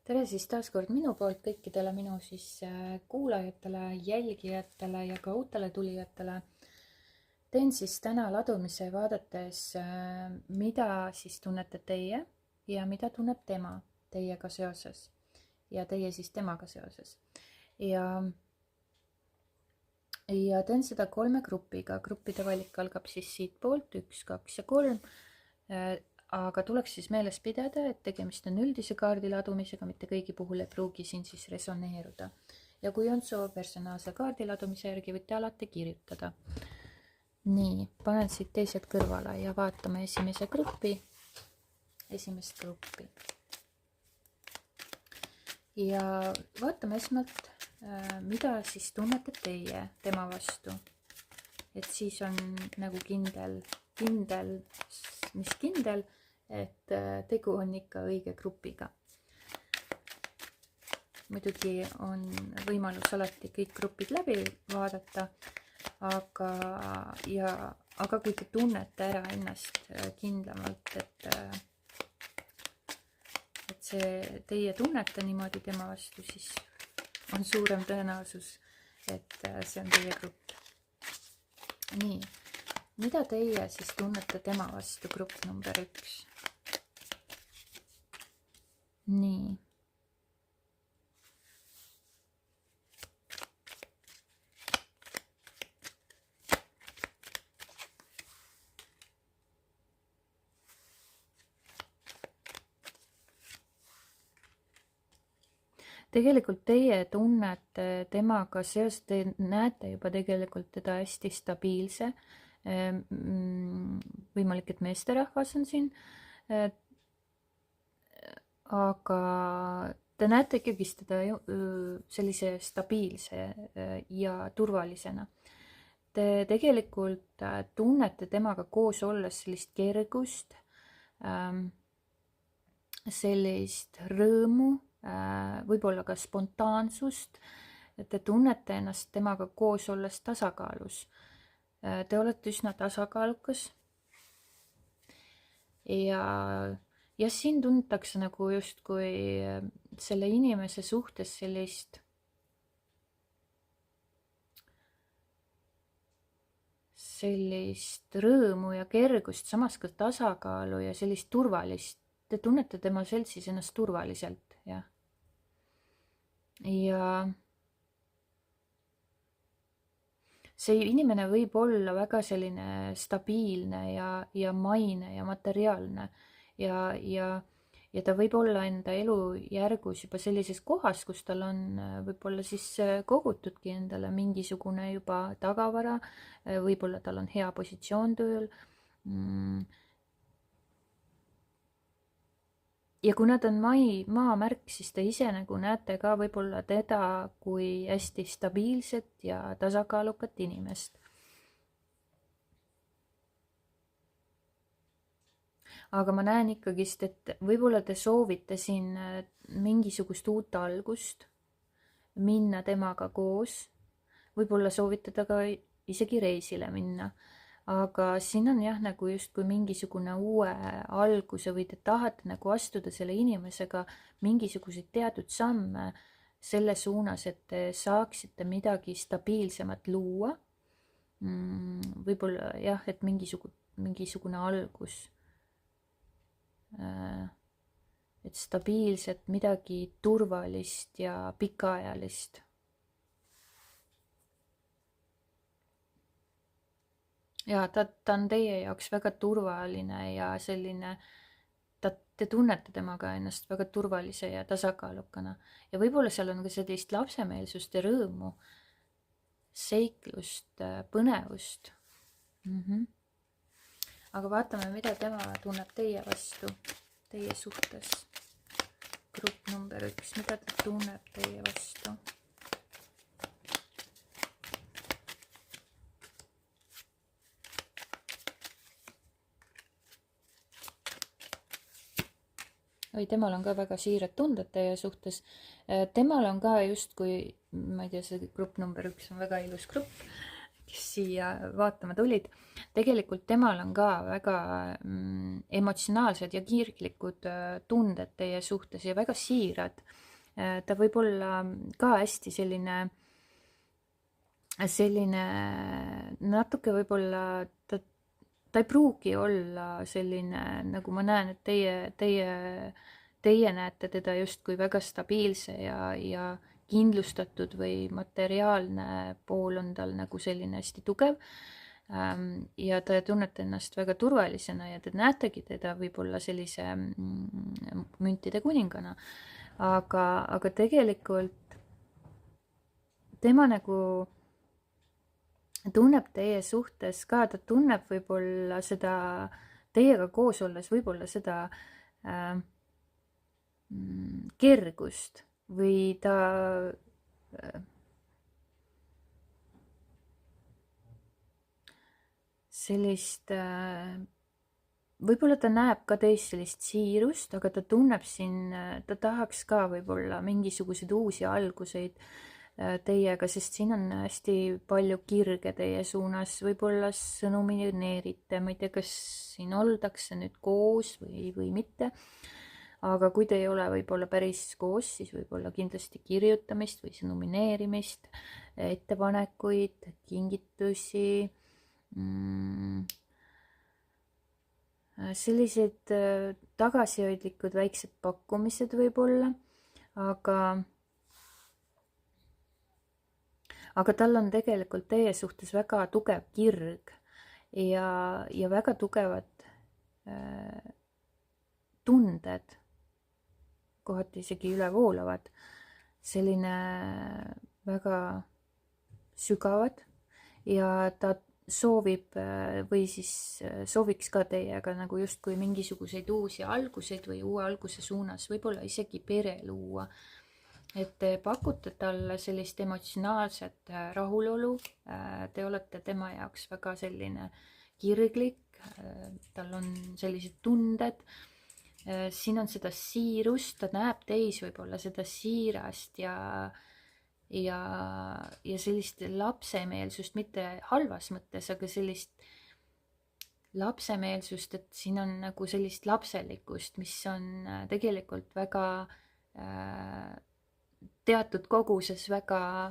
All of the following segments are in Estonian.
Tere siis taas kord minu poolt kõikidele minu kuulajatele, jälgijatele ja ka uutele tulijatele. Teen siis täna ladumise vaadates, mida siis tunnete teie ja mida tunneb tema teiega seoses ja teie siis temaga seoses. Ja teen seda 3 grupiga. Gruppide valik algab siis siit poolt 1, 2 ja 3. Aga tuleks siis meeles pidada, et tegemist on üldise kaardi ladumisega, mitte kõigi puhul ei pruugi siin siis resoneeruda. Ja kui on soov personaalse kaardi ladumise järgi, võite alati kirjutada. Nii, panen siit teised kõrvale ja vaatame esimest gruppi. Ja vaatame esmalt, mida siis tunnete teie tema vastu. Et siis on nagu kindel, et tegu on ikka õige grupiga. Muidugi on võimalus alati kõik grupid läbi vaadata, aga kui te tunnete ära ennast kindlamalt, et see teie tunnete niimoodi tema vastu, siis on suurem tõenäosus, et see on teie grupp. Nii, mida teie siis tunnete tema vastu, grupp number 1? Nii. Tegelikult teie tunnete temaga seoses, te näete juba tegelikult teda hästi stabiilse. Võimalik, et meesterahvas on siin. Aga te näete ikkagi teda sellise stabiilse ja turvalisena. Te tegelikult tunnete temaga koos olles sellist kergust, sellist rõõmu, võib-olla ka spontaansust. Te tunnete ennast temaga koos olles tasakaalus. Te olete üsna tasakaalukas. Ja siin tuntakse nagu justkui selle inimese suhtes sellist rõõmu ja kergust, samas ka tasakaalu ja sellist turvalist. Te tunnete tema seltsis ennast turvaliselt, jah. Ja see inimene võib olla väga selline stabiilne ja maine ja materiaalne. Ja ta võib olla enda elujärgus juba sellises kohas, kus tal on võib-olla siis kogutudki endale mingisugune juba tagavara, võib-olla tal on hea positsioon tööl. Ja kuna ta on maamärk, siis te ise nagu näete ka võib-olla teda kui hästi stabiilset ja tasakaalukat inimest. Aga ma näen ikkagist, et võib-olla te soovite siin mingisugust uut algust, minna temaga koos, võib-olla soovite temaga isegi reisile minna, aga siin on jah nagu justkui mingisugune uue alguse või te tahate nagu astuda selle inimesega mingisuguseid teatud samme selle suunas, et te saaksite midagi stabiilsemat luua. Võib-olla jah, et mingisugune algus. Et stabiilset, midagi turvalist ja pikaajalist. Ja ta on teie jaoks väga turvaline ja selline, te tunnete temaga ennast väga turvalise ja tasakaalukana. Ja võib-olla seal on ka sellist lapsemeelsust ja rõõmu, seiklust, põnevust. Aga vaatame, mida tema tunneb teie vastu, teie suhtes. Grupp number 1, mida ta tunneb teie vastu? Oi, temal on ka väga siirad tunded teie suhtes. Temal on ka justkui, ma ei tea, see grupp number 1 on väga ilus grupp. kes siia vaatama tulid. Tegelikult temal on ka väga emotsionaalsed ja kirglikud tunded teie suhtes ja väga siirad. Ta võib olla ka hästi selline natuke võib-olla ta ei pruugi olla selline, nagu ma näen, et teie näete teda justkui väga stabiilse ja kindlustatud või materiaalne pool on tal nagu selline hästi tugev. Ja te tunnete ennast väga turvalisena ja te näetegi teda võib-olla sellise müntide kuningana. Aga tegelikult tema nagu tunneb teie suhtes ka, ta tunneb võib-olla seda, teiega koos olles võib-olla seda kergust või ta sellist, võib-olla ta näeb ka teist sellist siirust, aga ta tunneb siin, ta tahaks ka võib-olla mingisuguseid uusi alguseid teiega, sest siin on hästi palju kirge teie suunas, võib-olla sõnumineerite, ma ei tea, kas siin oldakse nüüd koos või mitte, aga kui te ei ole võib-olla päris koos, siis võib-olla kindlasti kirjutamist või sõnumineerimist, ettepanekuid, kingitusi, sellised tagasihoidlikud väiksed pakkumised võib-olla, aga tal on tegelikult teie suhtes väga tugev kirg ja väga tugevad tunded, kohati isegi ülevoolavad, selline väga sügavad ja ta soovib või siis sooviks ka teiega nagu justkui mingisuguseid uusi alguseid või uue alguse suunas, võib-olla isegi pere luua. Et te pakute talle sellist emotsionaalset rahulolu, te olete tema jaoks väga selline kirglik, tal on sellised tunded, siin on seda siirust, ta näeb teis võib-olla seda siirast ja sellist lapsemeelsust, mitte halvas mõttes, aga sellist lapsemeelsust, et siin on nagu sellist lapselikkust, mis on tegelikult väga teatud koguses väga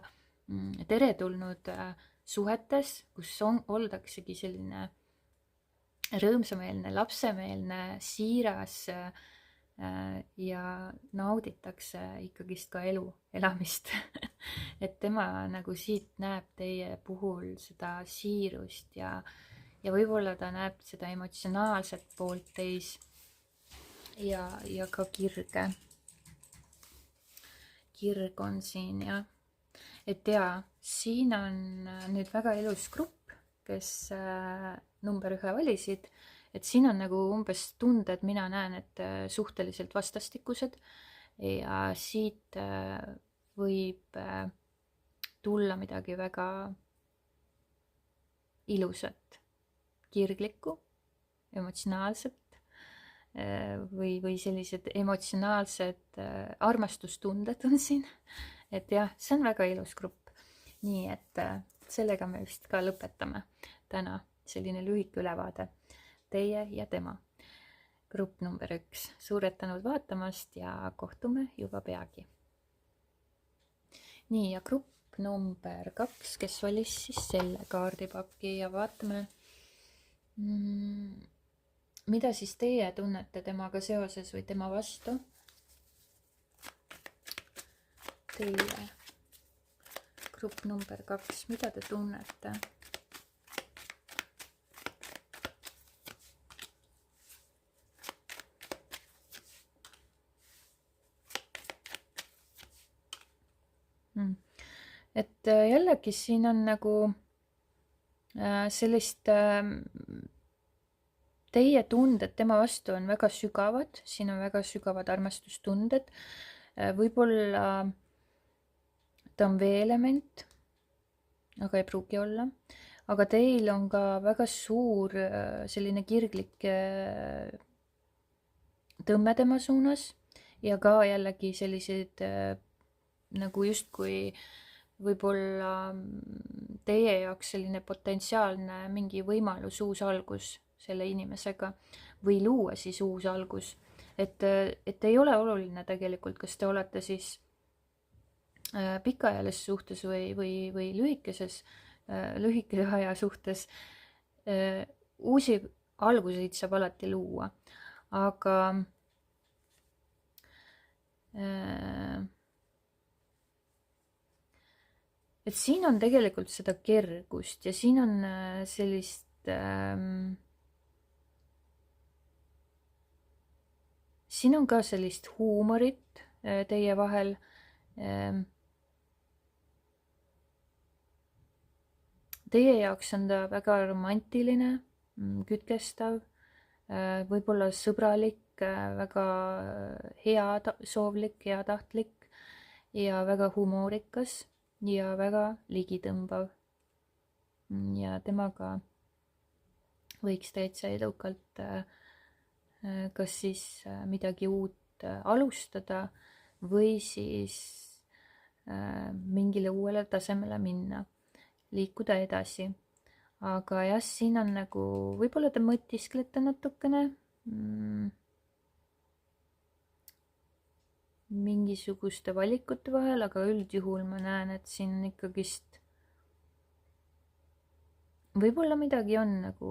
teretulnud suhetes, kus oldaksegi selline rõõmsameelne, lapsemeelne, siiras ja nauditakse ikkagist ka elu elamist. Et tema nagu siit näeb teie puhul seda siirust ja võib-olla ta näeb seda emotsionaalset poolt teis ja ka kirge. Kirg on siin ja et siin on nüüd väga ilus grupp, kes number 1 valisid, et siin on nagu umbes tunded, mina näen, et suhteliselt vastastikused ja siit võib tulla midagi väga ilusat, kirglikku, emotsionaalset või sellised emotsionaalsed armastustunded on siin, et jah, see on väga ilus grupp. Nii et sellega me vist ka lõpetame täna, selline lühike ülevaade teie ja tema. Grupp number 1, suured tänud vaatamast ja kohtume juba peagi. Nii, ja grupp number 2, kes valis siis selle kaardipaki ja vaatame, mida siis teie tunnete temaga seoses või tema vastu? Teie grupp number 2, mida te tunnete? Et jällegi siin on nagu sellist teie tunded tema vastu on väga sügavad, siin on väga sügavad armastustunded, võib-olla ta on vee-element, aga ei pruugi olla, aga teil on ka väga suur selline kirglik tõmme tema suunas ja ka jällegi sellised nagu justkui võib-olla teie jaoks selline potentsiaalne mingi võimalus, uus algus selle inimesega või luua siis uus algus. Et ei ole oluline tegelikult, kas te olete siis pikaajalises suhtes või lühikese aja suhtes. Uusi alguseid saab alati luua, aga et siin on tegelikult seda kergust ja siin on sellist siin on ka sellist huumorit teie vahel. Teie jaoks on ta väga romantiline, kütkestav, võib-olla sõbralik, väga heasoovlik, heatahtlik ja väga humoorikas ja väga ligitõmbav. Ja temaga võiks täitsa edukalt kas siis midagi uut alustada või siis mingile uuele tasemele minna, liikuda edasi. Aga jah, siin on nagu, võib-olla te mõtisklete natukene mingisuguste valikute vahel, aga üldjuhul ma näen, et siin on ikkagist võib-olla midagi on nagu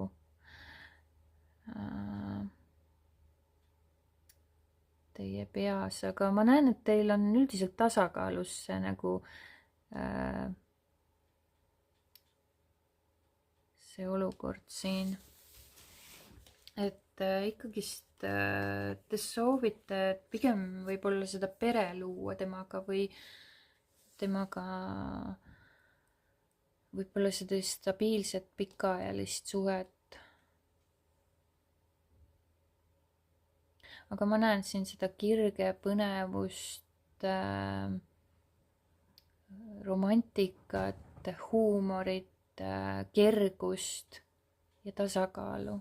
teie peas, aga ma näen, et teil on üldiselt tasakaalus see nagu see olukord siin. Et ikkagist te soovite pigem võib-olla seda pere luua temaga või temaga võib-olla seda stabiilset pikaajalist suhet. Aga ma näen siin seda kirge, põnevust, romantikat, huumorit, kergust ja tasakaalu.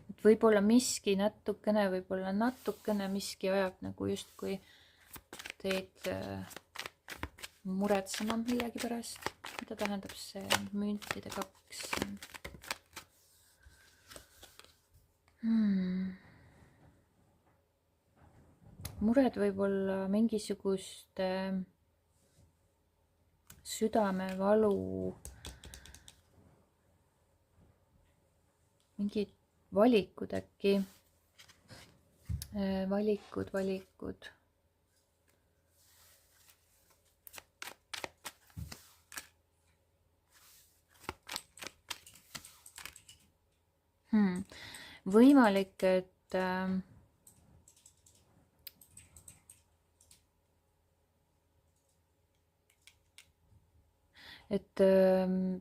Et võib-olla miski natukene miski ajab nagu justkui teid muretsema millegi pärast. Mida tähendab see müntide 2? Mured võib-olla mingisugust südamevalu, mingid valikud äkki, valikud. Võimalik, et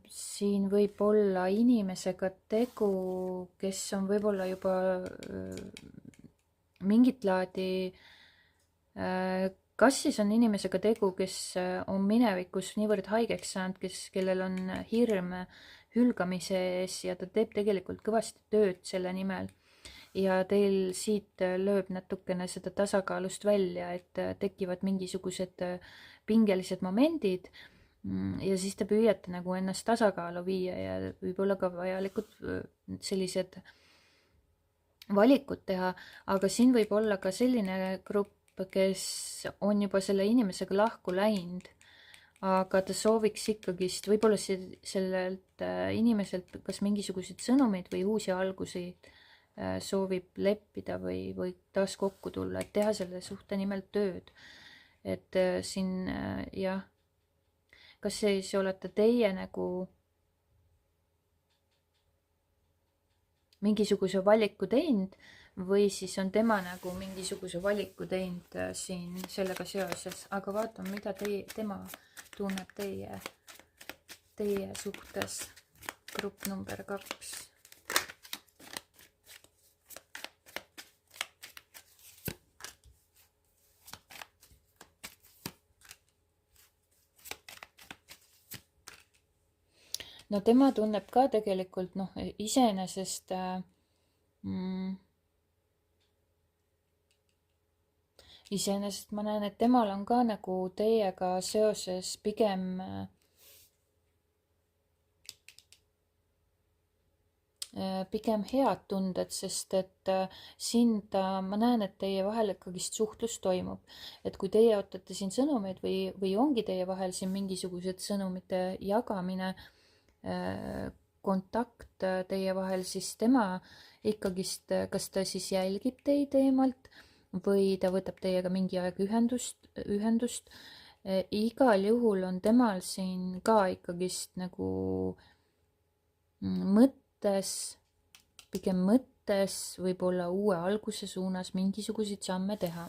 siin võib olla inimesega tegu, kes on võib-olla juba mingit laadi, kas siis on inimesega tegu, kes on minevikus niivõrd haigeks saanud, kellel on hirm hülgamise ees ja ta teeb tegelikult kõvasti tööd selle nimel. Ja teil siit lööb natukene seda tasakaalust välja, et tekivad mingisugused pingelised momendid ja siis te püüate nagu ennast tasakaalu viia ja võib-olla ka vajalikud sellised valikud teha, aga siin võib olla ka selline grupp, kes on juba selle inimesega lahku läinud, aga ta sooviks ikkagist võib-olla sellelt inimeselt kas mingisuguseid sõnumeid või uusi alguseid soovib leppida või taas kokku tulla, et teha selle suhte nimel tööd. Et siin jah, kas siis olete teie nagu mingisuguse valiku teinud või siis on tema nagu mingisuguse valiku teinud siin sellega seoses, aga vaatame, mida tema tunneb teie suhtes. Grupp number 2. No tema tunneb ka tegelikult iseenesest iseenesest ma näen, et temal on ka nagu teiega seoses pigem pigem head tunded, sest et ma näen, et teie vahel ikkagist suhtlus toimub. Et kui teie ootate siin sõnumeid või ongi teie vahel siin mingisugused sõnumite jagamine, kontakt teie vahel, siis tema ikkagist, kas ta siis jälgib teid eemalt või ta võtab teiega mingi aeg ühendust. Igal juhul on temal siin ka ikkagist nagu pigem mõttes võib-olla uue alguse suunas mingisuguseid samme teha.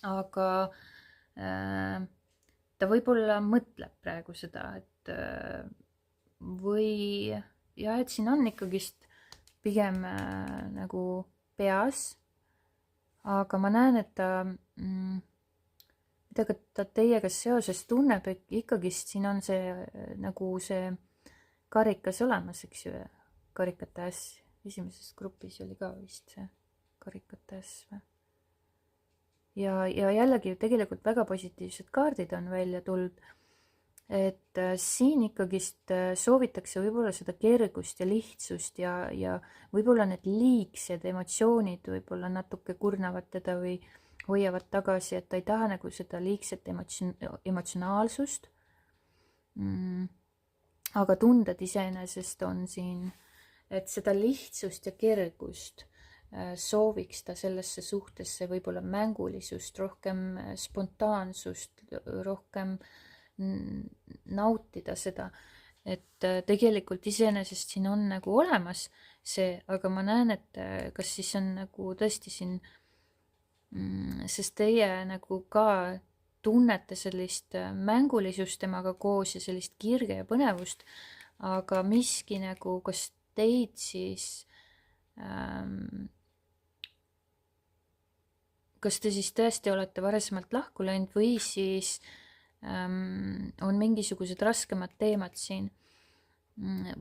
Aga ta võib-olla mõtleb praegu seda, et või jah, et siin on ikkagist pigem nagu peas, aga ma näen, et midagi ta teiega seoses tunneb, et ikkagist siin on see nagu see karikas olemas, eks ju, karikate äss. Esimeses grupis oli ka vist see karikate äss või? Ja jällegi tegelikult väga positiivsed kaardid on välja tulnud, et siin ikkagist soovitakse võib-olla seda kergust ja lihtsust ja võib-olla need liigsed emotsioonid võib-olla natuke kurnavad teda või hoiavad tagasi, et ta ei taha nagu seda liigset emotsionaalsust. Aga tunded iseenesest on siin, et seda lihtsust ja kergust sooviks ta sellesse suhtesse, võib-olla mängulisust, rohkem spontaansust, rohkem nautida seda, et tegelikult iseenesest siin on nagu olemas see, aga ma näen, et kas siis on nagu tõesti siin, sest teie nagu ka tunnete sellist mängulisust temaga koos ja sellist kirge ja põnevust, aga miski nagu, kas teid siis, kas te siis tõesti olete varasemalt lahku läinud või siis on mingisugused raskemad teemad siin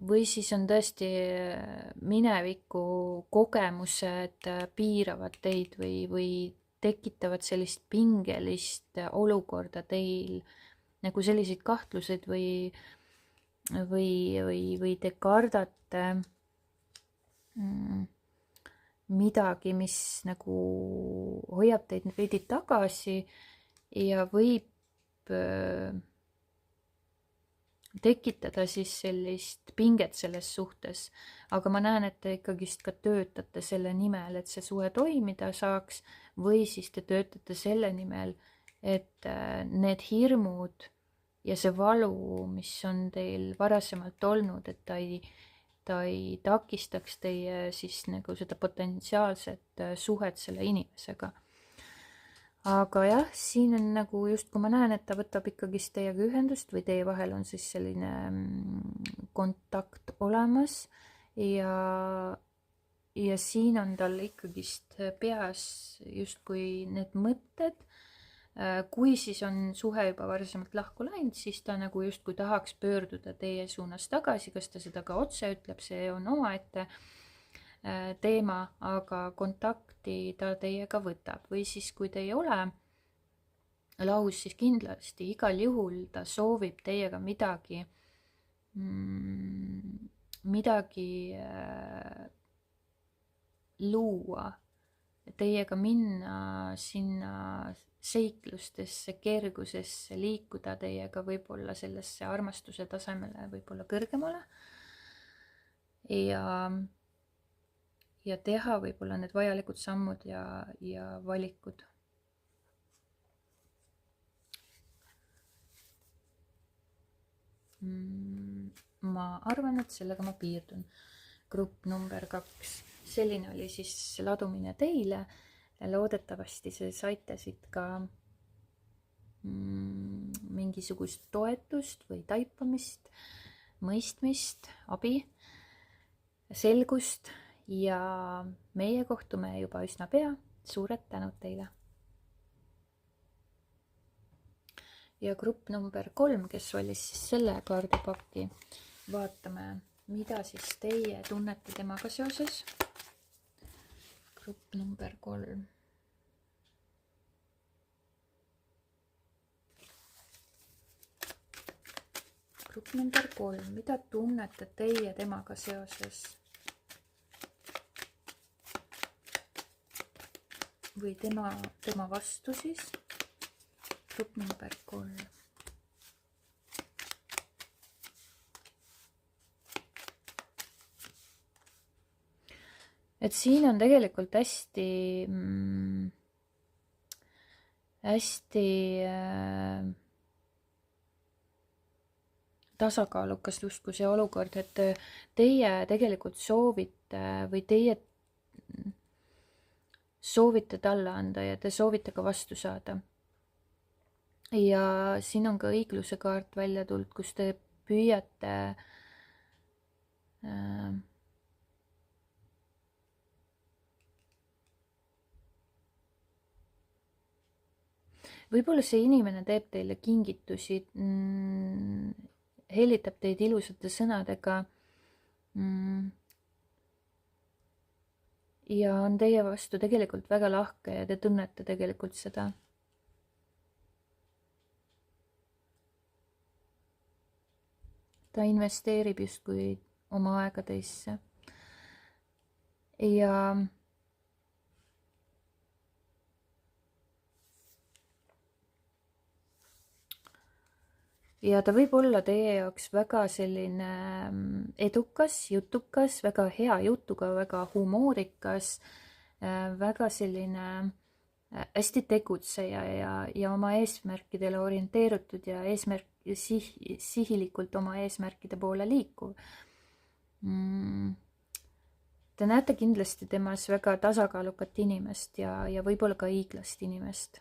või siis on tõesti mineviku kogemused piiravad teid või tekitavad sellist pingelist olukorda teil, nagu selliseid kahtluseid või te kardate midagi, mis nagu hoiab teid veidi tagasi ja võib tekitada siis sellist pinget selles suhtes, aga ma näen, et te ikkagist ka töötate selle nimel, et see suhe toimida saaks, või siis te töötate selle nimel, et need hirmud ja see valu, mis on teil varasemalt olnud, et ta ei takistaks teie siis nagu seda potentsiaalset suhet selle inimesega. Aga jah, siin on nagu just, kui ma näen, et ta võtab ikkagist teiega ühendust või teie vahel on siis selline kontakt olemas ja siin on tal ikkagist peas justkui need mõtted. Kui siis on suhe juba varasemalt lahku läinud, siis ta nagu justkui tahaks pöörduda teie suunas tagasi, kas ta seda ka otse ütleb, see on omaette teema, aga kontakti ta teiega võtab või siis kui te ei ole lahus, siis kindlasti igal juhul ta soovib teiega midagi luua, teiega minna sinna seiklustesse, kergusesse, liikuda teiega võib-olla sellesse armastuse tasemele võib-olla kõrgemale ja teha võib-olla need vajalikud sammud ja valikud. Ma arvan, et sellega ma piirdun. Grupp number 2. Selline oli siis ladumine teile. Loodetavasti see saite siit ka mingisugust toetust või taipamist, mõistmist, abi, selgust ja meie kohtume juba üsna pea. Suured tänud teile. Ja grupp number 3, kes valis siis selle kaardipaki, vaatame, mida siis teie tunnete temaga seoses. Grupp number 3. Grupp number 3, mida tunnete teie temaga seoses? või tema vastu siis. Grupp number 3. Et siin on tegelikult hästi tasakaalukas justkui see olukord, et teie tegelikult soovite või teie soovite talle anda ja te soovite ka vastu saada. Ja siin on ka õigluse kaart välja tulnud, kus te püüate võib-olla see inimene teeb teile kingitusi, hellitab teid ilusate sõnadega ja on teie vastu tegelikult väga lahke ja te tunnete tegelikult seda. Ta investeerib justkui oma aega teisse. Ja ta võib olla teie jaoks väga selline edukas, jutukas, väga hea jutuga, väga humoorikas, väga selline hästi tegutseja ja oma eesmärkidele orienteerutud ja sihilikult oma eesmärkide poole liikuv. Te näete kindlasti temas väga tasakaalukat inimest ja võib-olla ka õiglast inimest.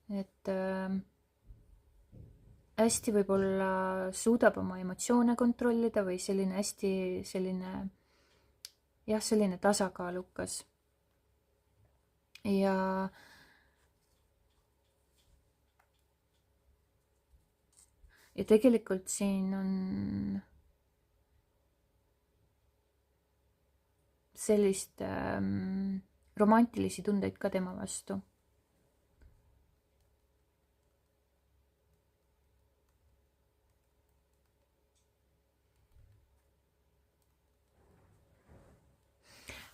Et hästi võib-olla suudab oma emotsioone kontrollida või selline hästi selline tasakaalukas. Ja tegelikult siin on sellist romantilisi tundeid ka tema vastu.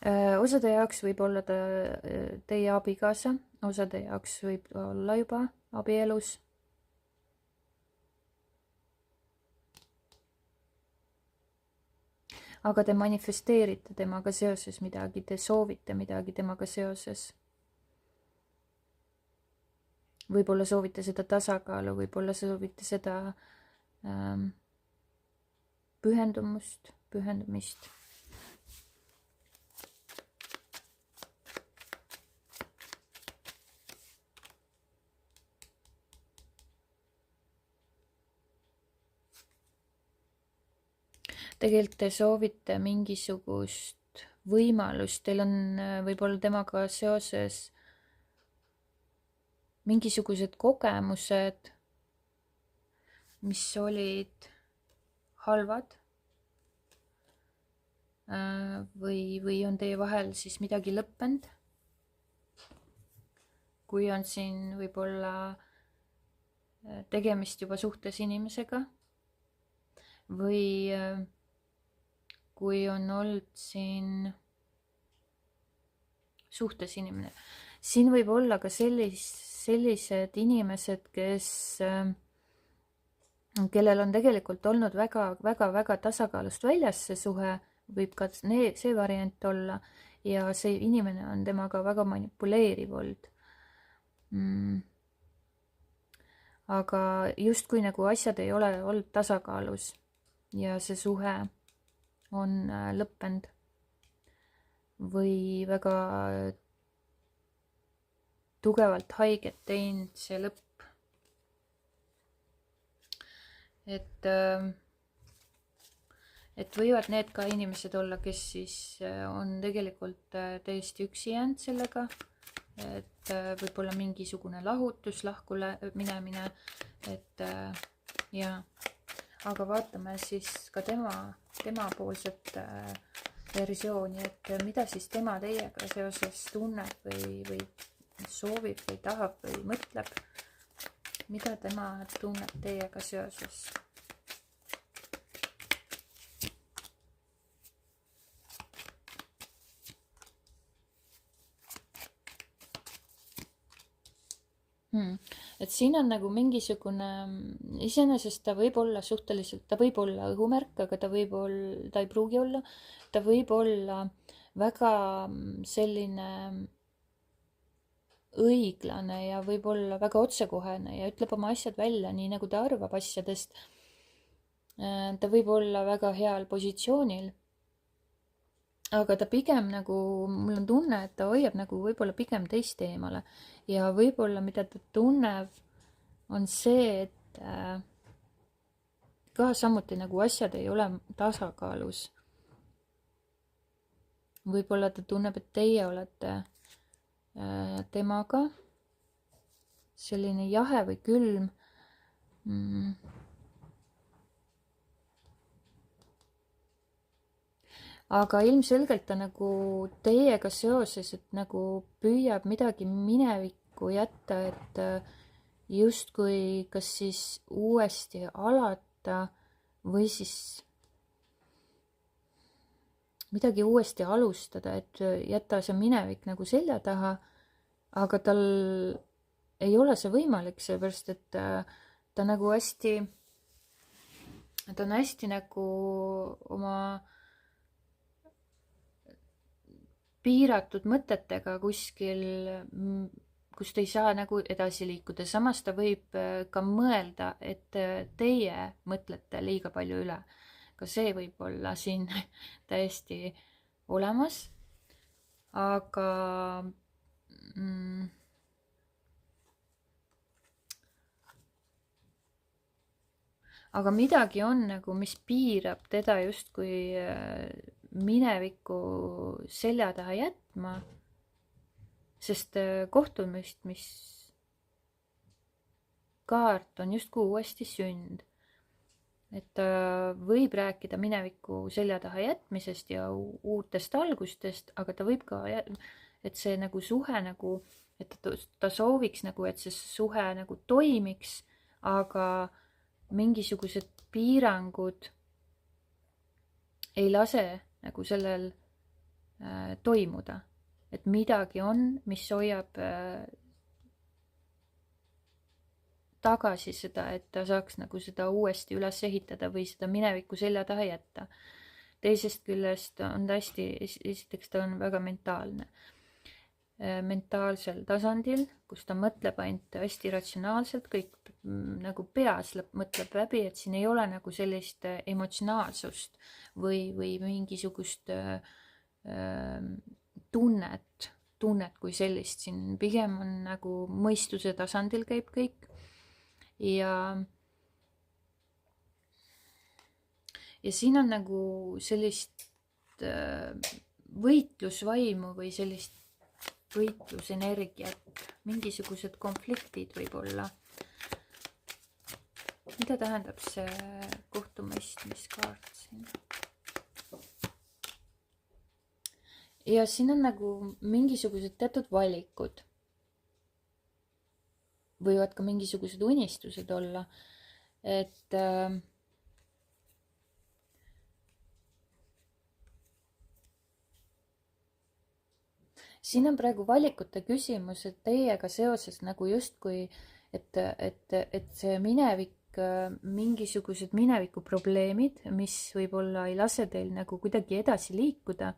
Osade jaoks võib olla ta teie abikaasa, osade jaoks võib olla juba abielus. Aga te manifesteerite temaga seoses midagi, te soovite midagi temaga seoses. Võib-olla soovite seda tasakaalu, võib-olla soovite seda pühendumist. Tegelikult te soovite mingisugust võimalust, teil on võib-olla temaga seoses mingisugused kogemused, mis olid halvad või on teie vahel siis midagi lõppenud. Kui on siin võib-olla tegemist juba suhtes inimesega või kui on olnud siin suhtes inimene. Siin võib olla ka sellised inimesed, kellel on tegelikult olnud väga tasakaalust väljas see suhe, võib ka see variant olla ja see inimene on temaga väga manipuleeriv olnud. Aga justkui nagu asjad ei ole olnud tasakaalus ja see suhe on lõppenud või väga tugevalt haiget teinud see lõpp. Et võivad need ka inimesed olla, kes siis on tegelikult täiesti üksi jäänud sellega, et võib-olla mingisugune lahutus, lahku minemine, et ja, aga vaatame siis ka tema poolset versiooni, et mida siis tema teiega seoses tunneb või soovib või tahab või mõtleb, mida tema tunneb teiega seoses. Et siin on nagu mingisugune, iseenesest ta võib olla suhteliselt, ta võib olla õhumärk, aga ta ei pruugi olla, ta võib olla väga selline õiglane ja võib-olla väga otsekohene ja ütleb oma asjad välja, nii nagu ta arvab asjadest. Ta võib olla väga heal positsioonil, aga ta pigem nagu, mul on tunne, et ta hoiab nagu võib-olla pigem teist eemale ja võib-olla mida ta tunneb, on see, et ka samuti nagu asjad ei ole tasakaalus. Võib-olla ta tunneb, et teie olete temaga selline jahe või külm. Aga ilmselgelt ta nagu teiega seoses, et nagu püüab midagi minevikku jätta, et justkui kas siis uuesti alata või siis midagi uuesti alustada, et jätta see minevik nagu selja taha, aga tal ei ole see võimalik, seepärast et ta on hästi nagu oma piiratud mõtetega kuskil, kust ei saa nagu edasi liikuda. Samas ta võib ka mõelda, et teie mõtlete liiga palju üle. Ka see võib olla siin täiesti olemas. Aga midagi on nagu, mis piirab teda justkui minevikku selja taha jätma, sest kohtumist, mis kaart on justkui uuesti sünd. Et ta võib rääkida mineviku selja taha jätmisest ja uutest algustest, aga ta võib ka, et see nagu suhe nagu, et ta sooviks nagu, et see suhe nagu toimiks, aga mingisugused piirangud ei lase nagu sellel toimuda. Et midagi on, mis hoiab tagasi seda, et ta saaks nagu seda uuesti üles ehitada või seda minevikku selja taha jätta. Teisest küljest on ta hästi, esiteks ta on väga mentaalne. Mentaalsel tasandil, kus ta mõtleb ainult hästi ratsionaalselt, kõik nagu peas mõtleb läbi, et siin ei ole nagu sellist emotsionaalsust või mingisugust tunnet kui sellist. Siin pigem on nagu mõistuse tasandil käib kõik. Ja siin on nagu sellist võitlusvaimu või sellist võitlusenergiat, mingisugused konfliktid võib-olla. Mida tähendab see kohtumõistmiskaart siin? Ja siin on nagu mingisugused teatud valikud. Võivad ka mingisugused unistused olla, et siin on praegu valikute küsimus, et teiega seoses nagu justkui, et see minevik, mingisugused mineviku probleemid, mis võib-olla ei lase teil nagu kuidagi edasi liikuda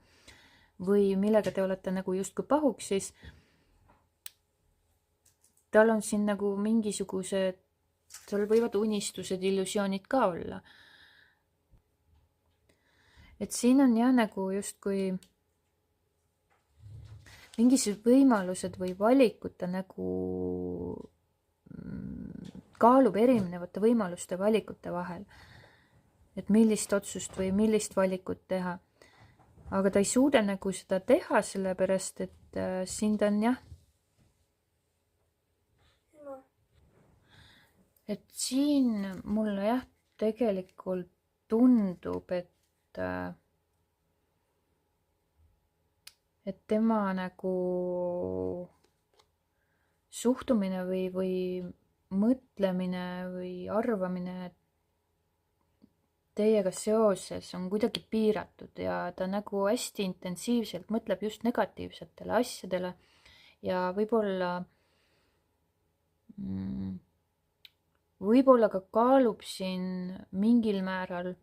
või millega te olete nagu justkui pahuksis, tal on siin nagu mingisugused, seal võivad unistused, illusioonid ka olla. Et siin on jah nagu justkui mingisugused võimalused või valikud, ta nagu kaalub erinevate võimaluste valikute vahel. Et millist otsust või millist valikut teha. Aga ta ei suuda nagu seda teha, sellepärast et siin ta on jah. Et siin mulle jah tegelikult tundub, et tema nagu suhtumine või mõtlemine või arvamine teiega seoses on kuidagi piiratud ja ta nagu hästi intensiivselt mõtleb just negatiivsetele asjadele ja võib-olla võib-olla ka kaalub siin mingil määral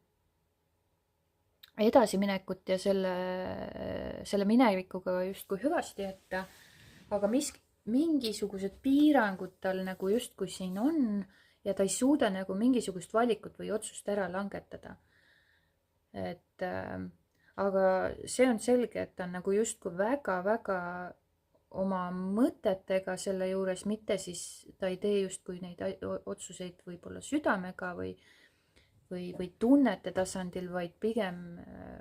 edasiminekut ja selle minevikuga justkui hüvasti jätta, aga mingisugused piirangud tal nagu justkui siin on ja ta ei suuda nagu mingisugust valikut või otsust ära langetada. Aga see on selge, et ta on nagu justkui väga-väga oma mõtetega selle juures, mitte siis ta ei tee justkui neid otsuseid võib-olla südamega või tunnete tasandil, vaid pigem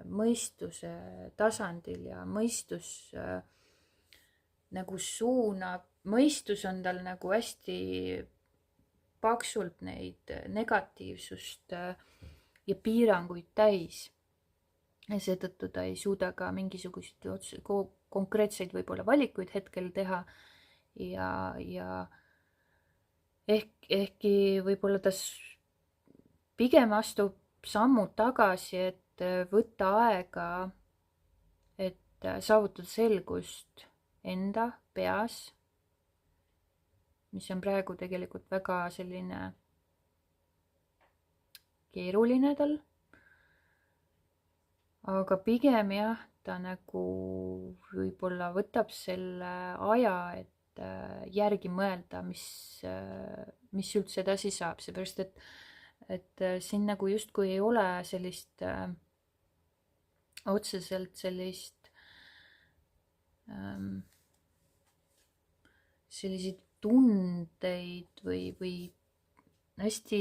mõistuse tasandil ja mõistus nagu suunab, mõistus on tal nagu hästi paksult neid negatiivsust ja piiranguid täis. Ja seetõttu ta ei suuda ka mingisuguseid konkreetseid võib-olla valikuid hetkel teha ja ehkki võib-olla ta pigem astub sammu tagasi, et võtta aega, et saavutada selgust enda peas, mis on praegu tegelikult väga selline keeruline tal. Aga pigem jah, ta nagu võib-olla võtab selle aja, et järgi mõelda, mis üldse edasi saab, seepärast et siin nagu justkui ei ole sellist otseselt sellist selliseid tundeid või hästi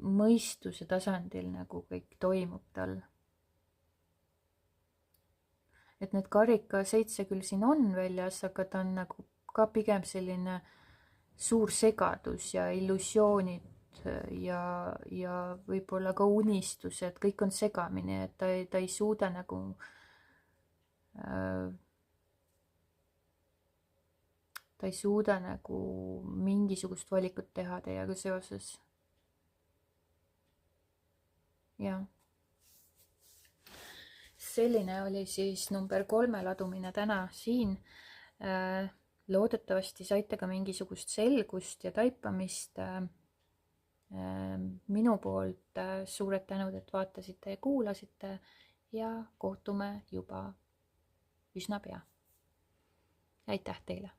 mõistuse tasandil nagu kõik toimub tal. Et need karika 7 küll siin on väljas, aga ta on nagu ka pigem selline suur segadus ja illusioonid ja võib-olla ka unistused, kõik on segamini, et ta ei suuda nagu mingisugust valikut teha teiega seoses. Jah. Selline oli siis number 3 ladumine täna siin. Loodetavasti saite ka mingisugust selgust ja taipamist. Minu poolt suured tänud, et vaatasite ja kuulasite ja kohtume juba üsna pea. Aitäh teile!